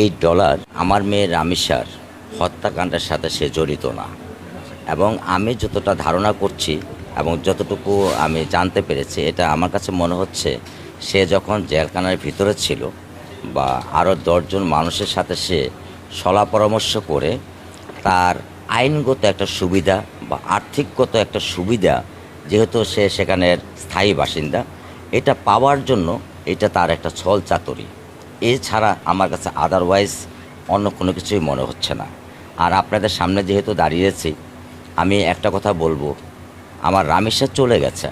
$8 আমার মেয়ে রামিসার হত্যাকাণ্ডের সাথে সে জড়িত না, এবং আমি যতটা ধারণা করছি এবং যতটুকু আমি জানতে পেরেছি, এটা আমার কাছে মনে হচ্ছে সে যখন জেলখানার ভিতরে ছিল বা আরও 10 জন মানুষের সাথে সে সলা পরামর্শ করে তার আইনগত একটা সুবিধা বা আর্থিকগত একটা সুবিধা, যেহেতু সে সেখানের স্থায়ী বাসিন্দা, এটা পাওয়ার জন্য এটা তার একটা ছল চাতুরি। এছাড়া আমার কাছে আদারওয়াইজ অন্য কোনো কিছুই মনে হচ্ছে না। আর আপনাদের সামনে যেহেতু দাঁড়িয়েছি, আমি একটা কথা বলবো, আমার রামিসা চলে গেছে,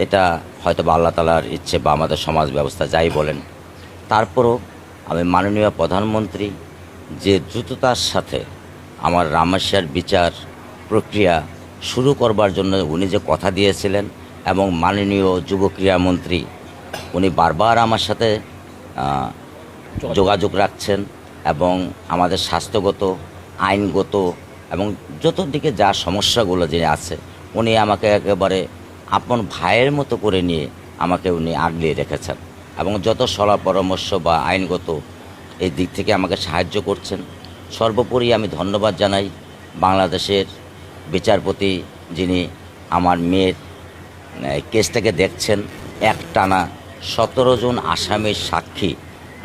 এটা হয়তো বা আল্লাহ তাআলার ইচ্ছে বা আমাদের সমাজ ব্যবস্থা যাই বলেন, তারপরও আমি মাননীয় প্রধানমন্ত্রী যে দ্রুততার সাথে আমার রামেসার বিচার প্রক্রিয়া শুরু করবার জন্য উনি যে কথা দিয়েছিলেন, এবং মাননীয় যুব ক্রীড়ামন্ত্রী উনি বারবার আমার সাথে যোগাযোগ রাখছেন, এবং আমাদের স্বাস্থ্যগত, আইনগত এবং যত দিকে যা সমস্যাগুলো যে আছে, উনি আমাকে একেবারে আপন ভাইয়ের মতো করে নিয়ে আমাকে উনি আগলিয়ে রেখেছেন, এবং যত সলা পরামর্শ বা আইনগত এই দিক থেকে আমাকে সাহায্য করছেন। সর্বোপরি আমি ধন্যবাদ জানাই বাংলাদেশের বিচারপতি, যিনি আমার মেয়ের কেসটাকে দেখছেন। একটানা 17 জন আসামির সাক্ষী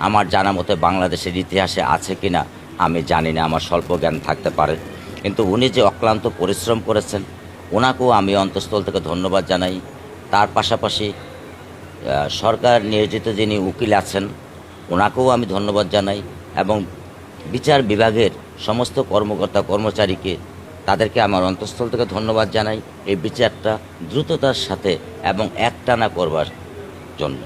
আমার জানা মতে বাংলাদেশের ইতিহাসে আছে কিনা আমি জানি না, আমার স্বল্প জ্ঞান থাকতে পারে, কিন্তু উনি যে অক্লান্ত পরিশ্রম করেছেন ওনাকেও আমি অন্তঃস্থল থেকে ধন্যবাদ জানাই। তার পাশাপাশি সরকার নিয়োজিত যিনি উকিল আছেন ওনাকেও আমি ধন্যবাদ জানাই, এবং বিচার বিভাগের সমস্ত কর্মকর্তা কর্মচারীকে, তাদেরকে আমার অন্তঃস্থল থেকে ধন্যবাদ জানাই এই বিচারটা দ্রুততার সাথে এবং একটানা করবার জন্য।